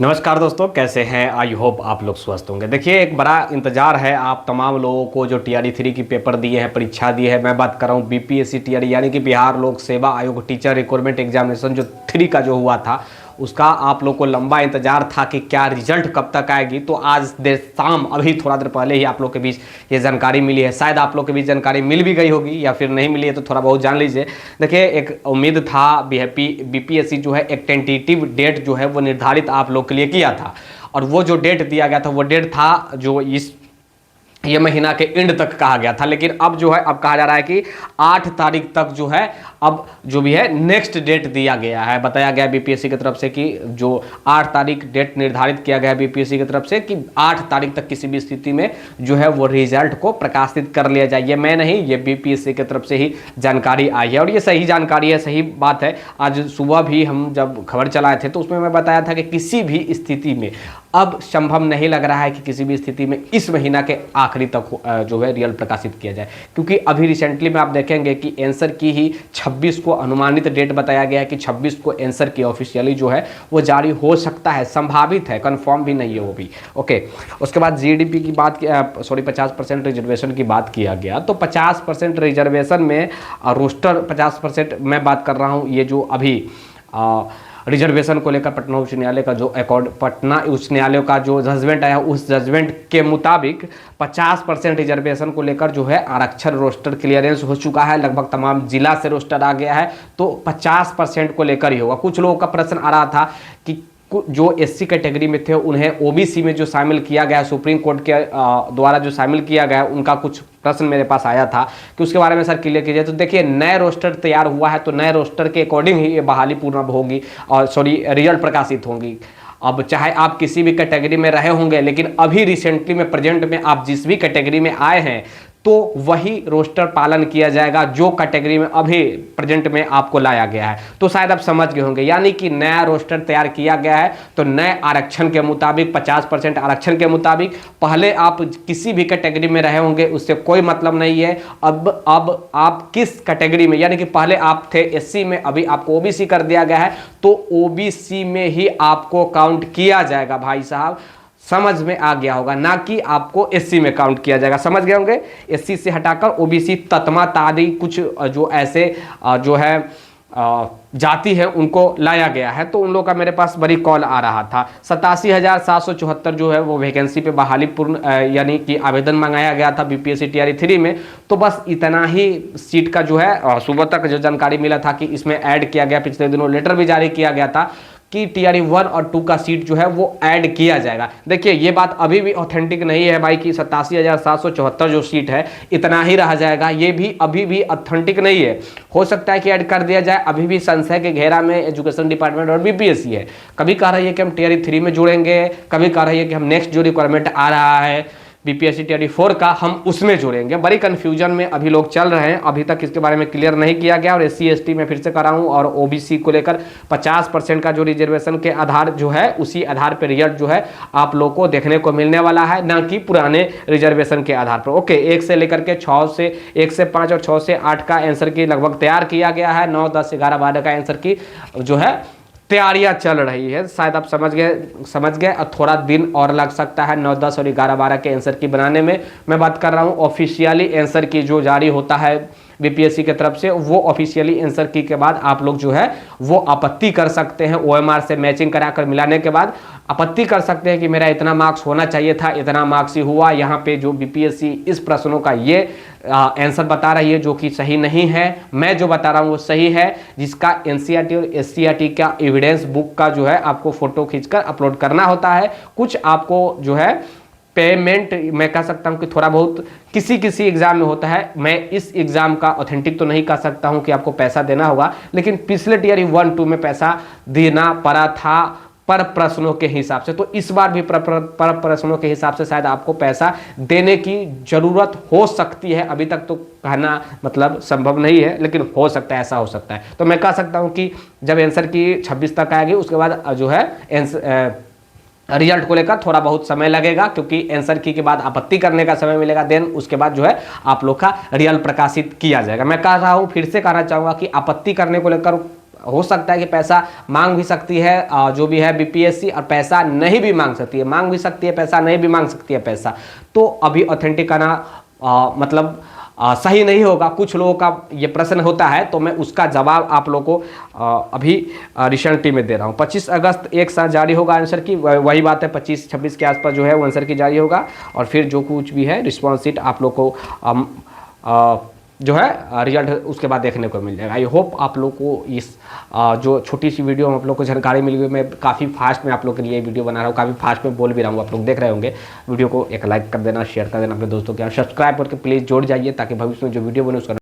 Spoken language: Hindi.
नमस्कार दोस्तों, कैसे हैं? आई होप आप लोग स्वस्थ होंगे। देखिए, एक बड़ा इंतजार है आप तमाम लोगों को जो टीआरई 3 की पेपर दिए हैं, परीक्षा दी है। मैं बात कर रहा हूँ बीपीएससी टीआरई यानी कि बिहार लोक सेवा आयोग टीचर रिक्रूटमेंट एग्जामिनेशन जो 3 का जो हुआ था, उसका आप लोग को लंबा इंतजार था कि क्या रिजल्ट कब तक आएगी। तो आज देर शाम अभी थोड़ा देर पहले ही आप लोग के बीच ये जानकारी मिली है। शायद आप लोग के बीच जानकारी मिल भी गई होगी या फिर नहीं मिली है, तो थोड़ा बहुत जान लीजिए। देखिए, एक उम्मीद था, बीपीएससी जो है एक टेंटेटिव डेट जो है वो निर्धारित आप लोग के लिए किया था, और वो जो डेट दिया गया था वो डेट था जो ये महीना के एंड तक कहा गया था। लेकिन अब जो है, अब कहा जा रहा है कि 8 तारीख तक जो है, अब जो भी है नेक्स्ट डेट दिया गया है। बताया गया बीपीएससी की तरफ से कि जो 8 तारीख डेट निर्धारित किया गया है बीपीएससी की तरफ से कि 8 तारीख तक किसी भी स्थिति में जो है वो रिजल्ट को प्रकाशित कर लिया जाए। ये मैं नहीं, ये बीपीएससी की तरफ से ही जानकारी आई है और ये सही जानकारी है, सही बात है। आज सुबह भी हम जब खबर चलाए थे तो उसमें मैं बताया था कि किसी भी स्थिति में अब संभव नहीं लग रहा है कि किसी भी स्थिति में इस महीना के आखिरी तक जो है रिजल्ट प्रकाशित किया जाए, क्योंकि अभी रिसेंटली में आप देखेंगे कि आंसर की ही 26 को अनुमानित डेट बताया गया है कि 26 को आंसर की ऑफिशियली जो है वो जारी हो सकता है, संभावित है, कंफर्म भी नहीं है वो भी। ओके, उसके बाद जीडीपी की बात, 50% रिजर्वेशन की बात किया गया। तो 50% रिजर्वेशन में रोस्टर 50% मैं बात कर रहा हूँ, ये जो अभी रिजर्वेशन को लेकर पटना उच्च न्यायालय का जो पटना उच्च न्यायालय का जो जजमेंट आया, उस जजमेंट के मुताबिक 50% रिजर्वेशन को लेकर जो है आरक्षण रोस्टर क्लियरेंस हो चुका है। लगभग तमाम जिला से रोस्टर आ गया है, तो 50% को लेकर ही होगा। कुछ लोगों का प्रश्न आ रहा था कि जो एससी कैटेगरी में थे उन्हें ओबीसी में जो शामिल किया गया, सुप्रीम कोर्ट के द्वारा जो शामिल किया गया, उनका कुछ प्रश्न मेरे पास आया था कि उसके बारे में सर क्लियर कीजिए। तो देखिए, नए रोस्टर तैयार हुआ है, तो नए रोस्टर के अकॉर्डिंग ही ये बहाली पूर्ण होगी और रिजल्ट प्रकाशित होंगी। अब चाहे आप किसी भी कैटेगरी में रहे होंगे, लेकिन अभी रिसेंटली में प्रेजेंट में आप जिस भी कैटेगरी में आए हैं तो वही रोस्टर पालन किया जाएगा जो कैटेगरी में अभी प्रेजेंट में आपको लाया गया है। तो शायद आप समझ गए होंगे, यानी कि नया रोस्टर तैयार किया गया है, तो नए आरक्षण के मुताबिक 50% आरक्षण के मुताबिक पहले आप किसी भी कैटेगरी में रहे होंगे उससे कोई मतलब नहीं है। अब आप किस कैटेगरी में, यानी कि पहले आप थे एससी में, अभी आपको ओबीसी कर दिया गया है, तो ओबीसी में ही आपको काउंट किया जाएगा। भाई साहब, समझ में आ गया होगा, ना कि आपको एससी में काउंट किया जाएगा। समझ गए होंगे, एससी से हटाकर ओबीसी, ततमा तादी कुछ जो ऐसे जो है जाति है उनको लाया गया है। तो उन लोगों का मेरे पास बड़ी कॉल आ रहा था। 87,774 जो है वो वैकेंसी पे बहाली पूर्ण यानी कि आवेदन मंगाया गया था बीपीएससी टीआरई 3 में। तो बस इतना ही सीट का जो है सुबह तक जो जानकारी मिला था कि इसमें ऐड किया गया। पिछले दिनों लेटर भी जारी किया गया था कि टीआरई 1 और 2 का सीट जो है वो ऐड किया जाएगा। देखिए, ये बात अभी भी ऑथेंटिक नहीं है भाई कि 87,774 जो सीट है इतना ही रह जाएगा, ये भी अभी भी ऑथेंटिक नहीं है। हो सकता है कि ऐड कर दिया जाए, अभी भी संशय के घेरा में एजुकेशन डिपार्टमेंट और बीपीएससी है। कभी कह रही है कि हम टीआरई 3 में जुड़ेंगे, कभी कह रही है कि हम नेक्स्ट जो रिक्वायरमेंट आ रहा है बीपीएससी टीआरई 4 का हम उसमें जुड़ेंगे। बड़ी कंफ्यूजन में अभी लोग चल रहे हैं, अभी तक इसके बारे में क्लियर नहीं किया गया। और एससी एसटी में फिर से कर रहा हूँ, और ओबीसी को लेकर 50% का जो रिजर्वेशन के आधार जो है, उसी आधार पर रिजल्ट जो है आप लोग को देखने को मिलने वाला है, ना कि पुराने रिजर्वेशन के आधार पर। ओके, 1 से लेकर के 6 से 1 से 5 और 6 से 8 का आंसर की लगभग तैयार किया गया है। 9, 10, 11, 12 का आंसर की जो है तैयारियां चल रही है। शायद आप समझ गए और थोड़ा दिन और लग सकता है 9, 10 और 11, 12 के आंसर की बनाने में। मैं बात कर रहा हूँ ऑफिशियली आंसर की जो जारी होता है बीपीएससी की तरफ से, वो ऑफिशियली आंसर की के बाद आप लोग जो है वो आपत्ति कर सकते हैं। ओएमआर से मैचिंग कराकर मिलाने के बाद आपत्ति कर सकते हैं कि मेरा इतना मार्क्स होना चाहिए था, इतना मार्क्स ही हुआ। यहाँ पे जो बीपीएससी इस प्रश्नों का ये आंसर बता रही है जो कि सही नहीं है। मैं जो बता रहा हूँ वो सही है, जिसका एनसीईआरटी और एससीईआरटी का एविडेंस बुक का जो है आपको फोटो खींचकर अपलोड करना होता है। कुछ आपको जो है पेमेंट, मैं कह सकता हूं कि थोड़ा बहुत किसी एग्जाम में होता है। मैं इस एग्जाम का ऑथेंटिक तो नहीं कह सकता हूं कि आपको पैसा देना होगा, लेकिन पिछले टीआरई 1, 2 में पैसा देना पड़ा था पर प्रश्नों के हिसाब से। तो इस बार भी पर प्रश्नों के हिसाब से शायद आपको पैसा देने की जरूरत हो सकती है। अभी तक तो कहना मतलब संभव नहीं है, लेकिन हो सकता है, ऐसा हो सकता है। तो मैं कह सकता हूं कि जब आंसर की 26 तक आएगी उसके बाद जो है रिजल्ट को लेकर थोड़ा बहुत समय लगेगा, क्योंकि आंसर की के बाद आपत्ति करने का समय मिलेगा। देन उसके बाद जो है आप लोग का रिजल्ट प्रकाशित किया जाएगा। मैं कह रहा हूं, फिर से कहना चाहूंगा कि आपत्ति करने को लेकर हो सकता है कि पैसा मांग भी सकती है जो भी है बीपीएससी, और पैसा नहीं भी मांग सकती है, मांग भी सकती है पैसा, नहीं भी मांग सकती है पैसा। तो अभी ऑथेंटिक आना मतलब सही नहीं होगा। कुछ लोगों का ये प्रश्न होता है, तो मैं उसका जवाब आप लोगों को अभी रिसेंटली में दे रहा हूँ। 25 अगस्त एक साथ जारी होगा आंसर की, वही बात है 25-26 के आसपास जो है वो आंसर की जारी होगा, और फिर जो कुछ भी है रिस्पॉन्स शीट आप लोग को जो है रिजल्ट उसके बाद देखने को मिल जाएगा। आई होप आप लोग को इस जो छोटी सी वीडियो में आप लोग को जानकारी मिली हुई, मैं काफ़ी फास्ट में आप लोग के लिए वीडियो बना रहा हूँ, काफ़ी फास्ट में बोल भी रहा हूँ, आप लोग देख रहे होंगे। वीडियो को एक लाइक कर देना, शेयर कर देना अपने दोस्तों के साथ, सब्सक्राइब करके प्लीज़ जोड़ जाइए, ताकि भविष्य में जो वीडियो बने उसका